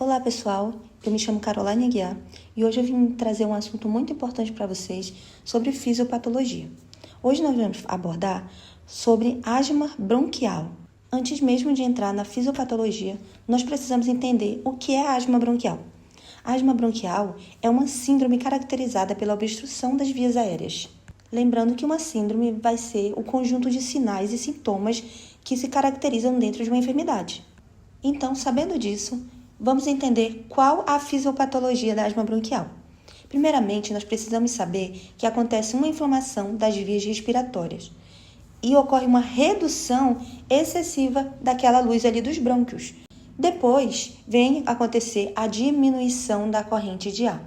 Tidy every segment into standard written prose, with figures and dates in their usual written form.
Olá pessoal, eu me chamo Caroline Aguiar e hoje eu vim trazer um assunto muito importante para vocês sobre fisiopatologia. Hoje nós vamos abordar sobre asma bronquial. Antes mesmo de entrar na fisiopatologia, nós precisamos entender o que é a asma bronquial. A asma bronquial é uma síndrome caracterizada pela obstrução das vias aéreas. Lembrando que uma síndrome vai ser o conjunto de sinais e sintomas que se caracterizam dentro de uma enfermidade. Então, sabendo disso, vamos entender qual a fisiopatologia da asma bronquial. Primeiramente, nós precisamos saber que acontece uma inflamação das vias respiratórias e ocorre uma redução excessiva daquela luz ali dos brônquios. Depois, vem acontecer a diminuição da corrente de ar.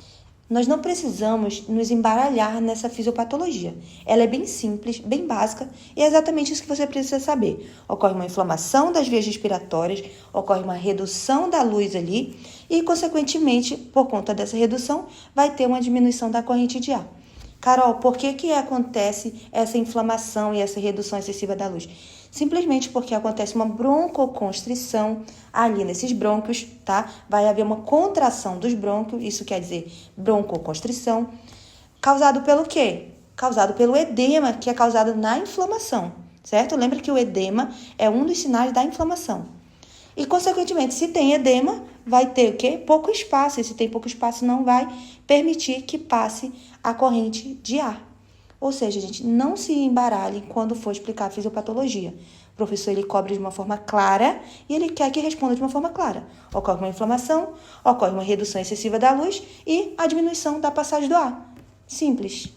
Nós não precisamos nos embaralhar nessa fisiopatologia. Ela é bem simples, bem básica e é exatamente isso que você precisa saber. Ocorre uma inflamação das vias respiratórias, ocorre uma redução da luz ali e, consequentemente, por conta dessa redução, vai ter uma diminuição da corrente de ar. Carol, por que acontece essa inflamação e essa redução excessiva da luz? Simplesmente porque acontece uma broncoconstrição ali nesses brônquios, tá? Vai haver uma contração dos brônquios, isso quer dizer broncoconstrição, causado pelo quê? Causado pelo edema, que é causado na inflamação, certo? Lembra que o edema é um dos sinais da inflamação. E, consequentemente, se tem edema, vai ter o quê? Pouco espaço. E se tem pouco espaço, não vai permitir que passe a corrente de ar. Ou seja, gente, não se embaralhe quando for explicar a fisiopatologia. O professor, ele cobre de uma forma clara e ele quer que responda de uma forma clara. Ocorre uma inflamação, ocorre uma redução excessiva da luz e a diminuição da passagem do ar. Simples.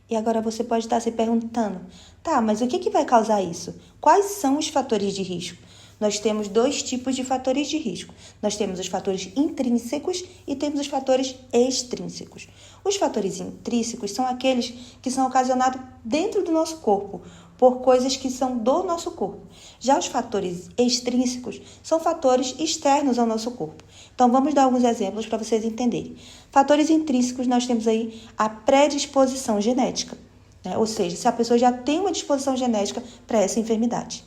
E agora você pode estar se perguntando, tá, mas o que vai causar isso? Quais são os fatores de risco? Nós temos dois tipos de fatores de risco. Nós temos os fatores intrínsecos e temos os fatores extrínsecos. Os fatores intrínsecos são aqueles que são ocasionados dentro do nosso corpo, por coisas que são do nosso corpo. Já os fatores extrínsecos são fatores externos ao nosso corpo. Então, vamos dar alguns exemplos para vocês entenderem. Fatores intrínsecos, nós temos aí a predisposição genética, né? Ou seja, se a pessoa já tem uma disposição genética para essa enfermidade.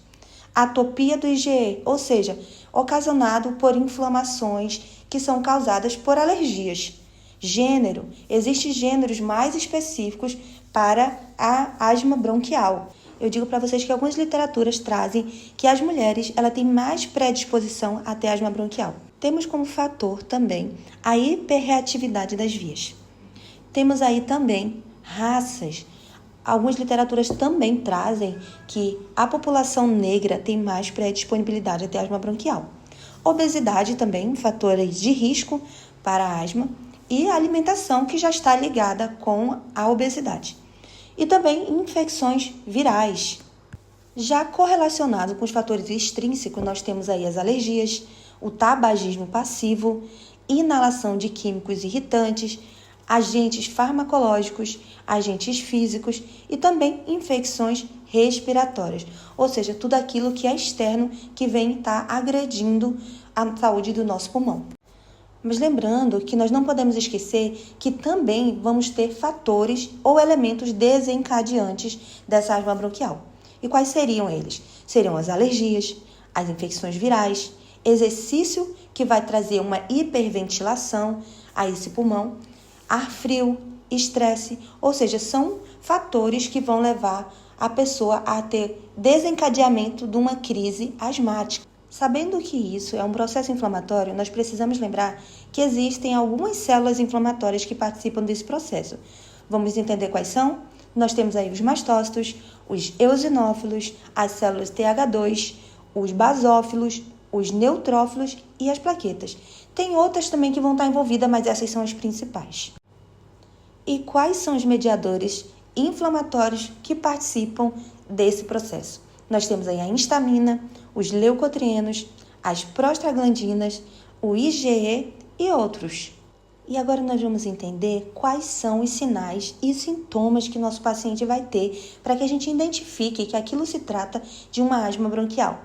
Atopia do IgE, ou seja, ocasionado por inflamações que são causadas por alergias. Gênero, existem gêneros mais específicos para a asma bronquial. Eu digo para vocês que algumas literaturas trazem que as mulheres têm mais predisposição a ter asma bronquial. Temos como fator também a hiperreatividade das vias. Temos aí também raças. Algumas literaturas também trazem que a população negra tem mais predisponibilidade a ter asma bronquial. Obesidade também, fatores de risco para a asma, e a alimentação que já está ligada com a obesidade. E também infecções virais. Já correlacionado com os fatores extrínsecos, nós temos aí as alergias, o tabagismo passivo, inalação de químicos irritantes, agentes farmacológicos, agentes físicos e também infecções respiratórias, ou seja, tudo aquilo que é externo que vem estar agredindo a saúde do nosso pulmão. Mas lembrando que nós não podemos esquecer que também vamos ter fatores ou elementos desencadeantes dessa asma bronquial. E quais seriam eles? Seriam as alergias, as infecções virais, exercício que vai trazer uma hiperventilação a esse pulmão, ar frio, estresse, ou seja, são fatores que vão levar a pessoa a ter desencadeamento de uma crise asmática. Sabendo que isso é um processo inflamatório, nós precisamos lembrar que existem algumas células inflamatórias que participam desse processo. Vamos entender quais são? Nós temos aí os mastócitos, os eosinófilos, as células TH2, os basófilos, os neutrófilos e as plaquetas. Tem outras também que vão estar envolvidas, mas essas são as principais. E quais são os mediadores inflamatórios que participam desse processo? Nós temos aí a histamina, os leucotrienos, as prostaglandinas, o IgE e outros. E agora nós vamos entender quais são os sinais e sintomas que nosso paciente vai ter para que a gente identifique que aquilo se trata de uma asma bronquial.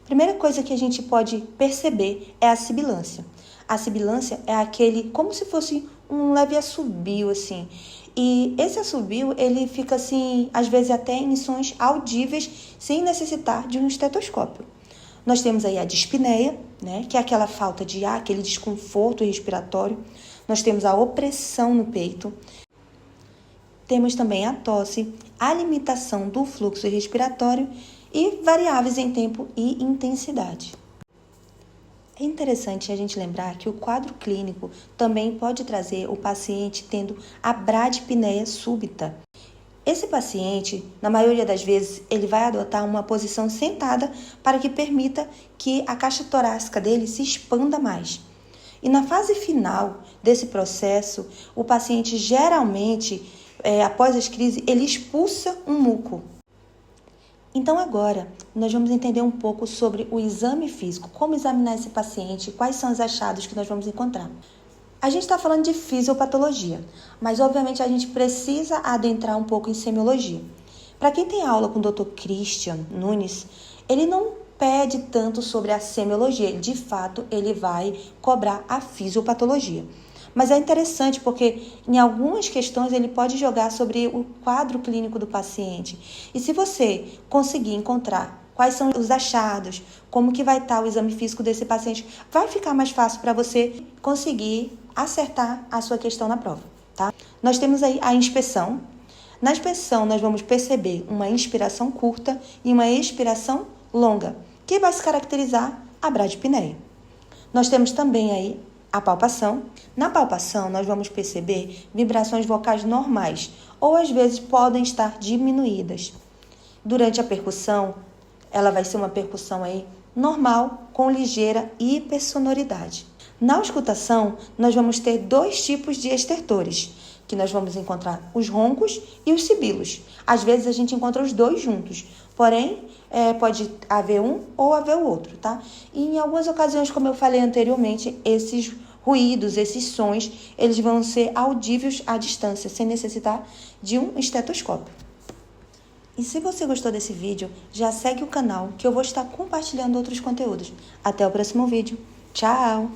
Primeira coisa que a gente pode perceber é a sibilância. A sibilância é aquele, como se fosse um leve assobio, assim. E esse assobio, ele fica assim, às vezes até em sons audíveis, sem necessitar de um estetoscópio. Nós temos aí a dispneia, né, que é aquela falta de ar, aquele desconforto respiratório. Nós temos a opressão no peito. Temos também a tosse, a limitação do fluxo respiratório e variáveis em tempo e intensidade. É interessante a gente lembrar que o quadro clínico também pode trazer o paciente tendo a bradipneia súbita. Esse paciente, na maioria das vezes, ele vai adotar uma posição sentada para que permita que a caixa torácica dele se expanda mais. E na fase final desse processo, o paciente geralmente, após as crises, ele expulsa um muco. Então agora, nós vamos entender um pouco sobre o exame físico, como examinar esse paciente, quais são os achados que nós vamos encontrar. A gente está falando de fisiopatologia, mas obviamente a gente precisa adentrar um pouco em semiologia. Para quem tem aula com o Dr. Christian Nunes, ele não pede tanto sobre a semiologia, de fato ele vai cobrar a fisiopatologia. Mas é interessante porque em algumas questões ele pode jogar sobre o quadro clínico do paciente. E se você conseguir encontrar quais são os achados, como que vai estar o exame físico desse paciente, vai ficar mais fácil para você conseguir acertar a sua questão na prova, tá? Nós temos aí a inspeção. Na inspeção, nós vamos perceber uma inspiração curta e uma expiração longa, que vai se caracterizar a bradipneia. Nós temos também aí a palpação. Na palpação, nós vamos perceber vibrações vocais normais, ou às vezes podem estar diminuídas. Durante a percussão, ela vai ser uma percussão aí normal, com ligeira hipersonoridade. Na auscultação, nós vamos ter dois tipos de estertores, que nós vamos encontrar os roncos e os sibilos. Às vezes a gente encontra os dois juntos, porém pode haver um ou haver o outro, tá? E em algumas ocasiões, como eu falei anteriormente, esses ruídos, esses sons, eles vão ser audíveis à distância, sem necessitar de um estetoscópio. E se você gostou desse vídeo, já segue o canal que eu vou estar compartilhando outros conteúdos. Até o próximo vídeo. Tchau!